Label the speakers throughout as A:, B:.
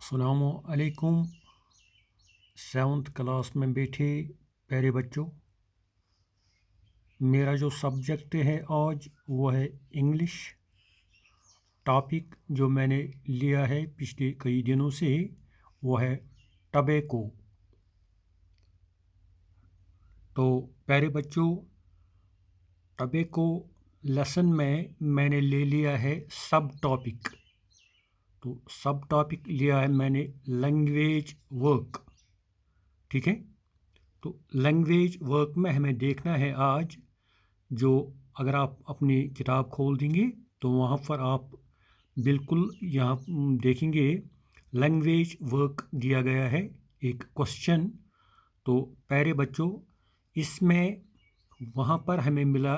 A: अस्सलामु अलैकुम। 7th class में बैठे प्यारे बच्चों, मेरा जो सब्जेक्ट है आज वो है इंग्लिश। टॉपिक जो मैंने लिया है पिछले कई दिनों से वो है टबैको। तो प्यारे बच्चों, टबैको लेसन में मैंने ले लिया है सब टॉपिक। तो सब टॉपिक लिया है मैंने लैंग्वेज वर्क। ठीक है, तो लैंग्वेज वर्क में हमें देखना है आज जो, अगर आप अपनी किताब खोल देंगे तो वहाँ पर आप बिल्कुल यहाँ देखेंगे लैंग्वेज वर्क दिया गया है एक क्वेश्चन। तो प्यारे बच्चों, इसमें वहाँ पर हमें मिला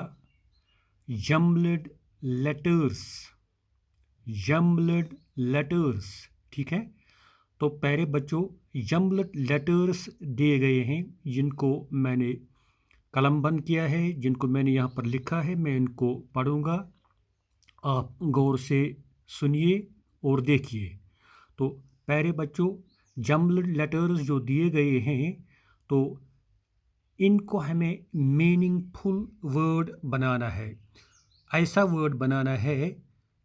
A: जम्बल्ड लेटर्स। जम्बल्ड लेटर्स, ठीक है। तो प्यारे बच्चों, जम्बल्ड लेटर्स दिए गए हैं जिनको मैंने कलम बंद किया है, जिनको मैंने यहाँ पर लिखा है। मैं इनको पढ़ूंगा, आप गौर से सुनिए और देखिए। तो प्यारे बच्चों, जम्बल्ड लेटर्स जो दिए गए हैं, तो इनको हमें मीनिंगफुल वर्ड बनाना है। ऐसा वर्ड बनाना है,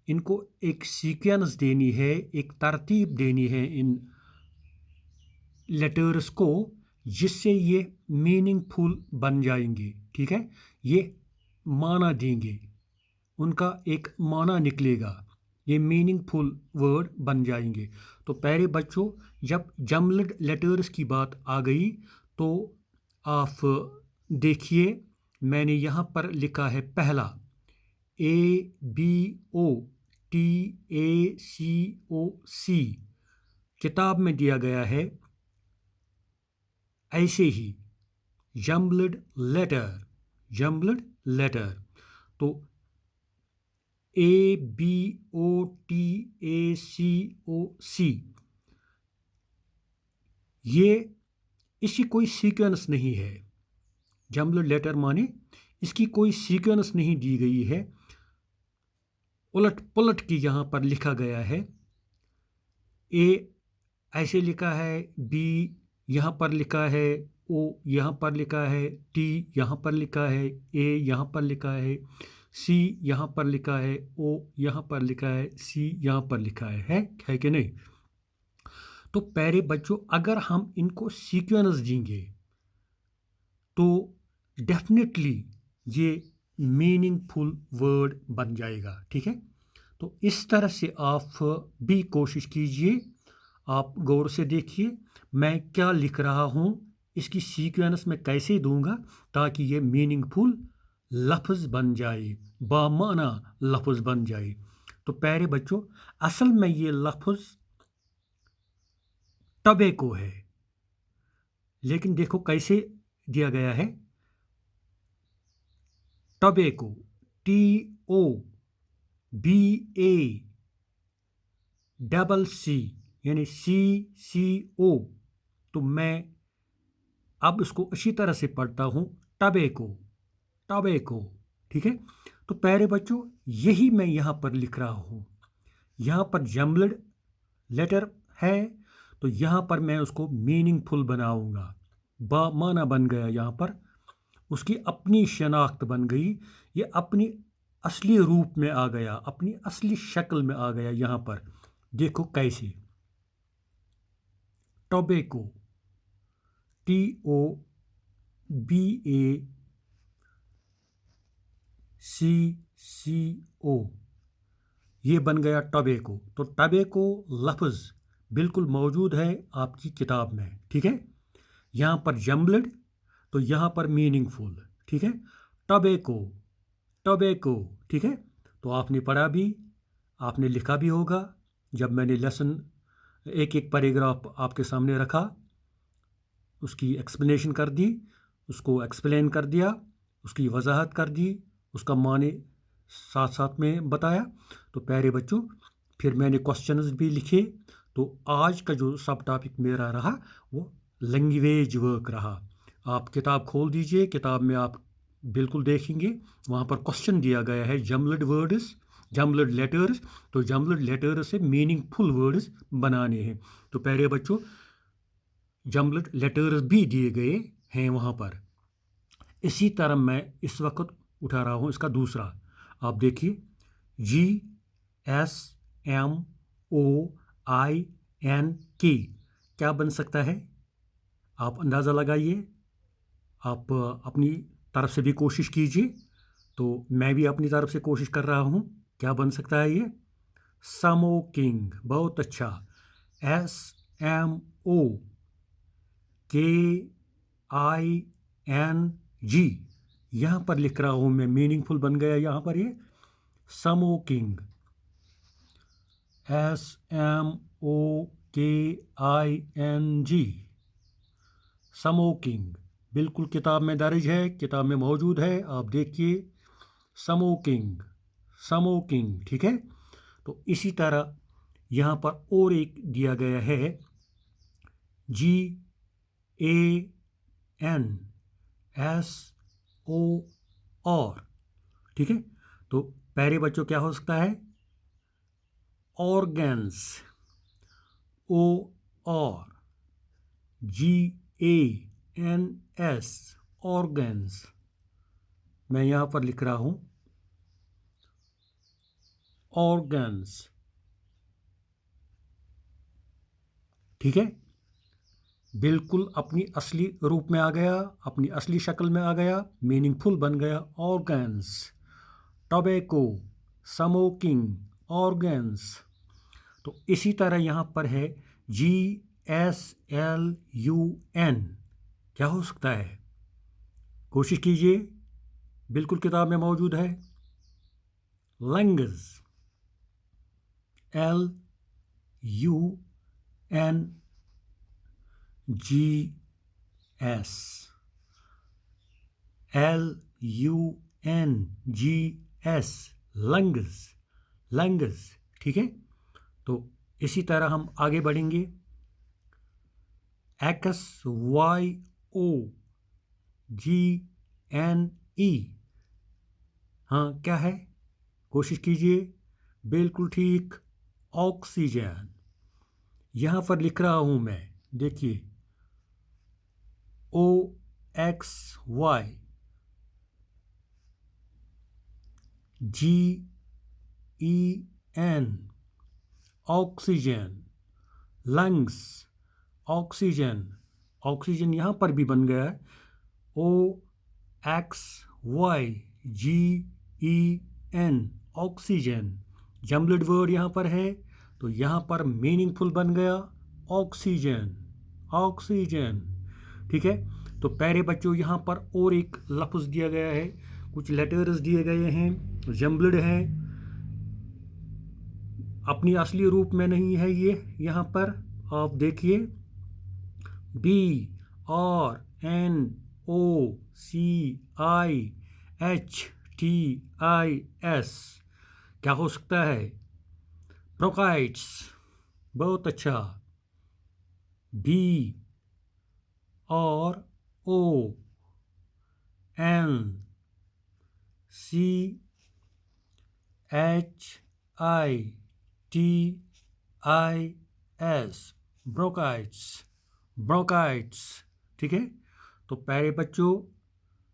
A: इनको एक सीक्वेंस देनी है, एक तरतीब देनी है इन लेटर्स को, जिससे ये मीनिंगफुल बन जाएंगे। ठीक है, ये माना देंगे, उनका एक माना निकलेगा, ये मीनिंगफुल वर्ड बन जाएंगे। तो प्यारे बच्चों, जब जम्बल्ड लेटर्स की बात आ गई तो आप देखिए, मैंने यहाँ पर लिखा है पहला ABOTACOC। किताब में दिया गया है ऐसे ही जम्बल्ड लेटर। जम्बल्ड लेटर तो ABOTACOC, ये इसकी कोई सीक्वेंस नहीं है। जम्बल्ड लेटर माने इसकी कोई सीक्वेंस नहीं दी गई है, उलट पुलट की यहाँ पर लिखा गया है। ए ऐसे लिखा है, बी यहाँ पर लिखा है, ओ यहाँ पर लिखा है, टी यहाँ पर लिखा है, ए यहाँ पर लिखा है, सी यहाँ पर लिखा है, ओ यहाँ पर लिखा है, सी यहाँ पर लिखा है कि नहीं। तो प्यारे बच्चों, अगर हम इनको सीक्वेंस देंगे तो डेफिनेटली ये मीनिंगफुल वर्ड बन जाएगा। ठीक है, तो इस तरह से आप भी कोशिश कीजिए, आप गौर से देखिए मैं क्या लिख रहा हूँ, इसकी सीक्वेंस में कैसे दूंगा ताकि ये मीनिंगफुल लफ्ज़ बन जाए, बामाना लफ्ज़ बन जाए। तो प्यारे बच्चों, असल में ये लफ्ज़ टबैको है, लेकिन देखो कैसे दिया गया है। टबैको, TOBACC, यानी CCO। तो मैं अब इसको अच्छी तरह से पढ़ता हूँ, टबैको, टबैको। ठीक है, तो प्यारे बच्चों, यही मैं यहाँ पर लिख रहा हूँ। यहाँ पर जम्बल्ड लेटर है, तो यहाँ पर मैं उसको मीनिंगफुल बनाऊंगा, बामाना बन गया, यहाँ पर उसकी अपनी शनाख्त बन गई, ये अपनी असली रूप में आ गया, अपनी असली शक्ल में आ गया। यहाँ पर देखो कैसे, टोबैको, TOBACCO, ये बन गया टोबैको। तो टोबैको लफ्ज़ बिल्कुल मौजूद है आपकी किताब में। ठीक है, यहाँ पर जम्बल्ड, तो यहाँ पर मीनिंगफुल। ठीक है, टोबैको, टोबैको। ठीक है, तो आपने पढ़ा भी, आपने लिखा भी होगा। जब मैंने लेसन एक एक पैराग्राफ आपके सामने रखा, उसकी एक्सप्लेनेशन कर दी, उसको एक्सप्लेन कर दिया, उसकी वजाहत कर दी, उसका माने साथ साथ में बताया। तो प्यारे बच्चों, फिर मैंने क्वेश्चंस भी लिखे। तो आज का जो सब टॉपिक मेरा रहा वो लैंग्वेज वर्क रहा। आप किताब खोल दीजिए, किताब में आप बिल्कुल देखेंगे वहाँ पर क्वेश्चन दिया गया है, जम्बल्ड वर्ड्स जम्बल्ड लेटर्स, तो जम्बल्ड लेटर्स से मीनिंगफुल वर्ड्स बनाने हैं। तो प्यारे बच्चों, जम्बल्ड लेटर्स भी दिए गए हैं वहाँ पर। इसी तरह मैं इस वक्त उठा रहा हूँ इसका दूसरा। आप देखिए, GSMOINK क्या बन सकता है? आप अंदाज़ा लगाइए, आप अपनी तरफ से भी कोशिश कीजिए, तो मैं भी अपनी तरफ से कोशिश कर रहा हूँ। क्या बन सकता है ये? स्मोकिंग। बहुत अच्छा। SMOKING, यहाँ पर लिख रहा हूँ मैं, मीनिंगफुल बन गया यहाँ पर ये स्मोकिंग। SMOKING, smoking. बिल्कुल किताब में दर्ज है, किताब में मौजूद है, आप देखिए, स्मोकिंग, स्मोकिंग। ठीक है। तो इसी तरह यहाँ पर और एक दिया गया है, GANSOR। ठीक है। तो प्यारे बच्चों, क्या हो सकता है? Organs, ORGANS, organs. मैं यहाँ पर लिख रहा हूँ ऑर्गन्स। ठीक है। बिल्कुल अपनी असली रूप में आ गया, अपनी असली शक्ल में आ गया, मीनिंगफुल बन गया। Organs, tobacco, smoking, organs. तो इसी तरह यहाँ पर है GSLUN। क्या हो सकता है? कोशिश कीजिए, बिल्कुल किताब में मौजूद है। Lungs, LUNGS, LUNGS, lungs, lungs. ठीक है। तो इसी तरह हम आगे बढ़ेंगे। XYOGNE, हाँ क्या है? कोशिश कीजिए, बिल्कुल ठीक, ऑक्सीजन। यहाँ पर लिख रहा हूँ मैं, देखिए, OXYGEN, oxygen. Lungs, oxygen, oxygen यहाँ पर भी बन गया है, OXYGEN, ऑक्सीजन। जम्बल्ड वर्ड यहाँ पर है, तो यहाँ पर मीनिंगफुल बन गया ऑक्सीजन, ऑक्सीजन। ठीक है। तो प्यारे बच्चों, यहाँ पर और एक लफ्ज़ दिया गया है, कुछ लेटर्स दिए गए हैं, जम्बल्ड हैं, अपनी असली रूप में नहीं है ये। यहाँ पर आप देखिए, BROCHTIS, क्या हो सकता है? ब्रोंकाइटिस। बहुत अच्छा। BRONCHITIS, bronchitis, bronchitis. ठीक है। तो प्यारे बच्चों,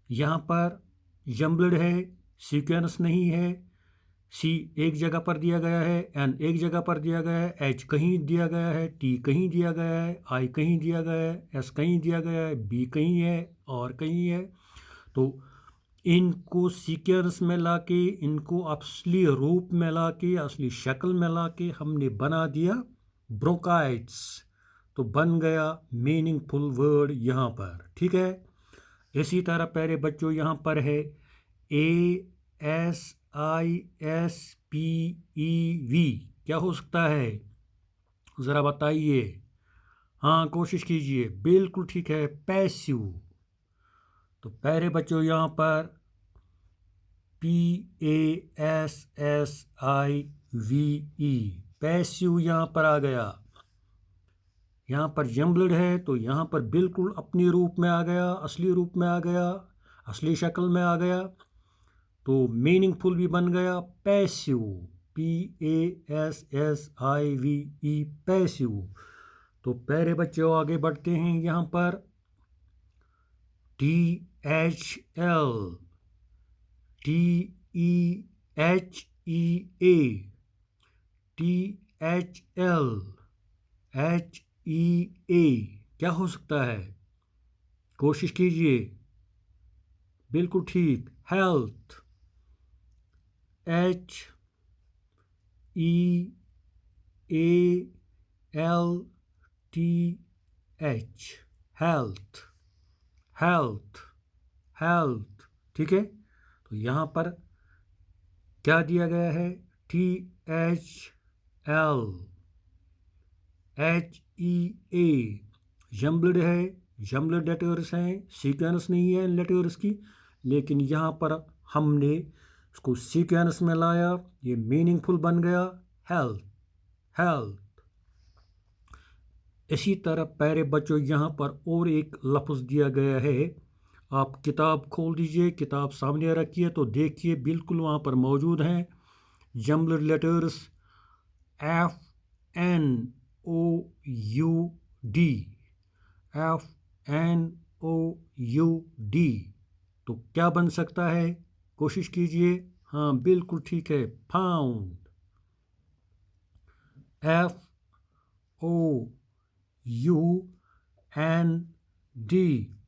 A: यहाँ पर जम्बल्ड है, सीक्वेंस नहीं है। सी एक जगह पर दिया गया है, एन एक जगह पर दिया गया है, एच कहीं दिया गया है, टी कहीं दिया गया है, आई कहीं दिया गया है, एस कहीं दिया गया है, बी कहीं है, और कहीं है। तो इनको सीक्वेंस में लाके, इनको असली रूप में लाके, असली शक्ल में लाके हमने बना दिया ब्रोंकाइट्स। तो बन गया मीनिंगफुल वर्ड यहाँ पर। ठीक है। इसी तरह प्यारे बच्चों, यहाँ पर है ASISPEV, क्या हो सकता है? ज़रा बताइए। हाँ, कोशिश कीजिए, बिल्कुल ठीक है, पैसिव। तो प्यारे बच्चों, यहाँ पर PASSIVE, पैसिव यहाँ पर आ गया। यहाँ पर जम्बल्ड है, तो यहाँ पर बिल्कुल अपनी रूप में आ गया, असली रूप में आ गया, असली शक्ल में आ गया। तो मीनिंगफुल भी बन गया पैसिव। PASSIVE, passive. तो प्यारे बच्चों आगे बढ़ते हैं यहाँ पर THL, TEHEA, THL, HEA, क्या हो सकता है? कोशिश कीजिए। बिल्कुल ठीक, health, HEALTH, health, health, health. ठीक है, तो यहाँ पर क्या दिया गया है? THL, HEA, जम्बल्ड है, जम्बल्ड लेटर्स हैं, सीक्वेंस नहीं है लेटर्स की, लेकिन यहाँ पर हमने इसको सीक्वेंस में लाया, ये मीनिंगफुल बन गया, हेल्थ, हेल्थ। इसी तरह प्यारे बच्चों यहाँ पर और एक लफ्ज़ दिया गया है। आप किताब खोल दीजिए, किताब सामने रखिए तो देखिए, बिल्कुल वहाँ पर मौजूद हैं जम्बल्ड लेटर्स, FNOUD, FNOUD। तो क्या बन सकता है? कोशिश कीजिए। हाँ बिल्कुल ठीक है, फाउंड, FOUND,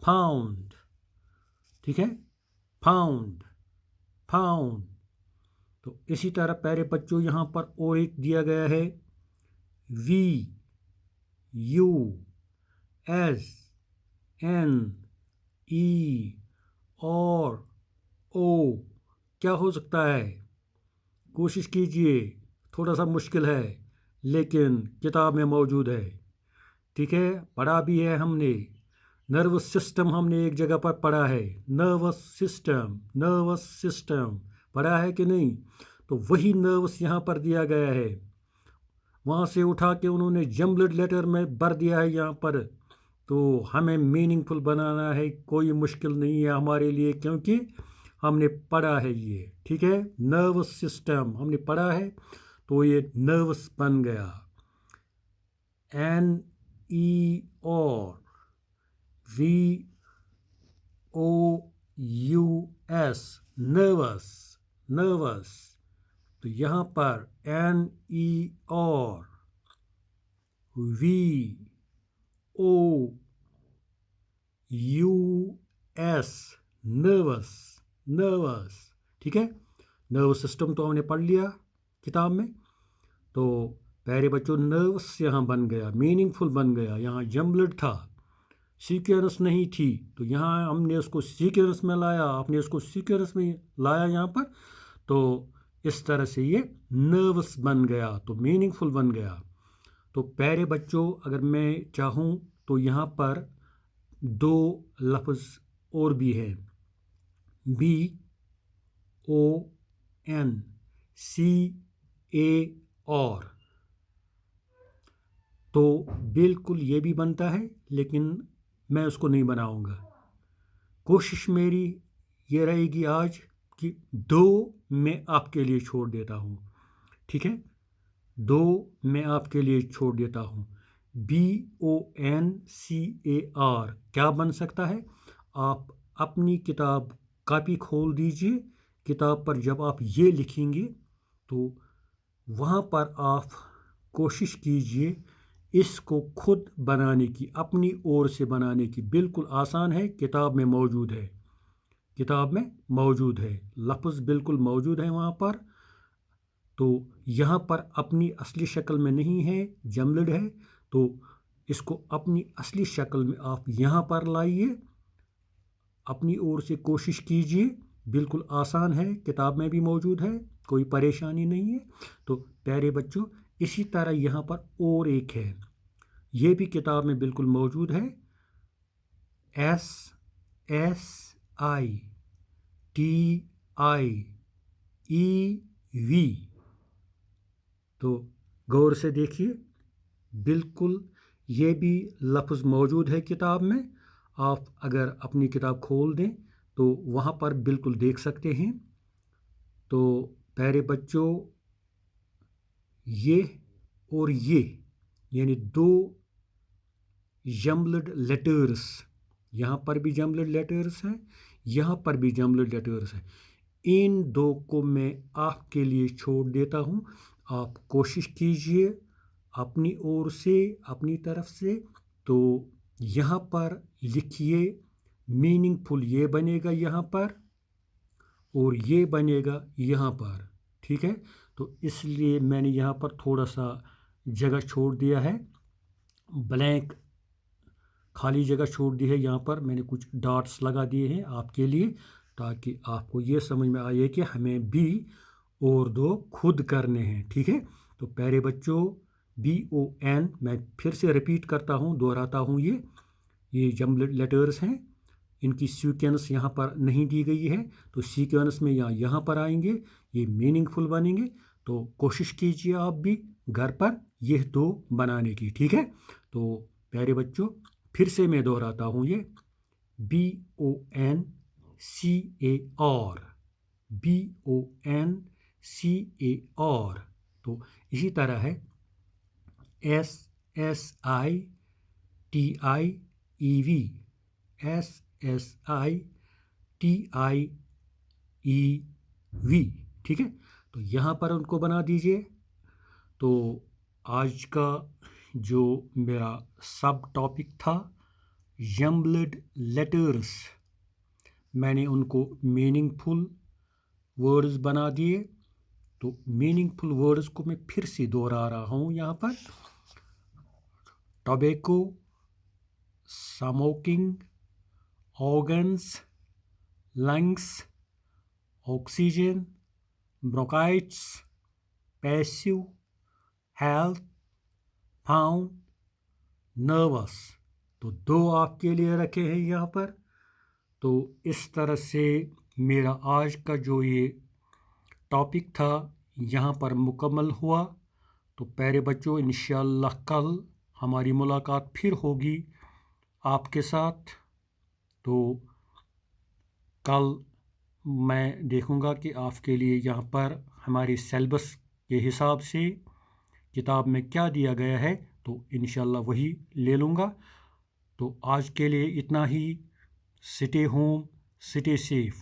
A: फाउंड। ठीक है, फाउंड, फाउंड। तो इसी तरह प्यारे बच्चों यहाँ पर और एक दिया गया है, VUSNERO, क्या हो सकता है? कोशिश कीजिए, थोड़ा सा मुश्किल है लेकिन किताब में मौजूद है। ठीक है, पढ़ा भी है हमने, नर्वस सिस्टम हमने एक जगह पर पढ़ा है, नर्वस सिस्टम, नर्वस सिस्टम पढ़ा है कि नहीं? तो वही नर्वस यहाँ पर दिया गया है, वहाँ से उठा के उन्होंने जम्बल्ड लेटर में भर दिया है यहाँ पर। तो हमें मीनिंगफुल बनाना है, कोई मुश्किल नहीं है हमारे लिए, क्योंकि हमने पढ़ा है ये। ठीक है, नर्वस सिस्टम हमने पढ़ा है, तो ये नर्वस बन गया, NERVOUS, नर्वस, नर्वस। तो यहाँ पर NERVOUS, नर्वस, नर्वस। ठीक है, नर्वस सिस्टम तो हमने पढ़ लिया किताब में। तो प्यारे बच्चों नर्वस यहाँ बन गया, मीनिंगफुल बन गया, यहाँ जम्बल्ड था, सीक्वेंस नहीं थी, तो यहाँ हमने उसको सीक्वेंस में लाया, आपने उसको सीक्वेंस में लाया यहाँ पर, तो इस तरह से ये नर्वस बन गया, तो मीनिंगफुल बन गया। तो प्यारे बच्चों अगर मैं चाहूँ तो यहाँ पर दो लफ्ज़ और भी हैं, BONCAR, तो बिल्कुल ये भी बनता है, लेकिन मैं उसको नहीं बनाऊंगा। कोशिश मेरी ये रहेगी आज कि दो मैं आपके लिए छोड़ देता हूँ। ठीक है, दो मैं आपके लिए छोड़ देता हूँ। BONCAR क्या बन सकता है? आप अपनी किताब कॉपी खोल दीजिए, किताब पर जब आप ये लिखेंगे तो वहाँ पर आप कोशिश कीजिए इसको खुद बनाने की, अपनी ओर से बनाने की। बिल्कुल आसान है, किताब में मौजूद है, किताब में मौजूद है, लफ्ज़ बिल्कुल मौजूद है वहाँ पर। तो यहाँ पर अपनी असली शक्ल में नहीं है, जमल्ड है, तो इसको अपनी असली शक्ल में आप यहाँ पर लाइए, अपनी ओर से कोशिश कीजिए। बिल्कुल आसान है, किताब में भी मौजूद है, कोई परेशानी नहीं है। तो प्यारे बच्चों इसी तरह यहाँ पर और एक है, ये भी किताब में बिल्कुल मौजूद है, SSITIEV। तो गौर से देखिए, बिल्कुल ये भी लफ्ज़ मौजूद है किताब में। आप अगर अपनी किताब खोल दें तो वहाँ पर बिल्कुल देख सकते हैं। तो प्यारे बच्चों ये और ये यानी दो जम्बल्ड लेटर्स, यहाँ पर भी जम्बल्ड लेटर्स हैं, यहाँ पर भी जम्बल्ड लेटर्स हैं। इन दो को मैं आपके लिए छोड़ देता हूँ। आप कोशिश कीजिए अपनी ओर से, अपनी तरफ से। तो यहाँ पर लिखिए मीनिंगफुल, ये बनेगा यहाँ पर और ये बनेगा यहाँ पर, ठीक है। तो इसलिए मैंने यहाँ पर थोड़ा सा जगह छोड़ दिया है, ब्लैंक खाली जगह छोड़ दी है। यहाँ पर मैंने कुछ डॉट्स लगा दिए हैं आपके लिए, ताकि आपको ये समझ में आए कि हमें बी और दो खुद करने हैं, ठीक है। तो प्यारे बच्चों, BON मैं फिर से रिपीट करता हूँ, दोहराता हूँ, ये जम्बल्ड लेटर्स हैं, इनकी सीक्वेंस यहाँ पर नहीं दी गई है। तो सीक्वेंस में यहाँ पर आएंगे, ये मीनिंगफुल बनेंगे। तो कोशिश कीजिए आप भी घर पर यह दो बनाने की, ठीक है। तो प्यारे बच्चों, फिर से मैं दोहराता हूँ, ये BONCAR, BONCAR। तो इसी तरह है SSITIEV, SSITIEV, ठीक है। तो यहाँ पर उनको बना दीजिए। तो आज का जो मेरा सब टॉपिक था जम्बल्ड लेटर्स, मैंने उनको मीनिंगफुल वर्ड्स बना दिए। तो मीनिंगफुल वर्ड्स को मैं फिर से दोहरा रहा हूँ यहाँ पर। Tobacco, smoking, organs, lungs, oxygen, bronchitis, passive, health, found, nervous। तो दो आपके लिए रखे हैं यहाँ पर। तो इस तरह से मेरा आज का जो ये टॉपिक था यहाँ पर मुकम्मल हुआ। तो प्यारे बच्चों, इंशाअल्लाह कल हमारी मुलाकात फिर होगी आपके साथ। तो कल मैं देखूंगा कि आपके लिए यहाँ पर हमारे सिलेबस के हिसाब से किताब में क्या दिया गया है, तो इंशाअल्लाह वही ले लूँगा। तो आज के लिए इतना ही। Stay home, stay safe.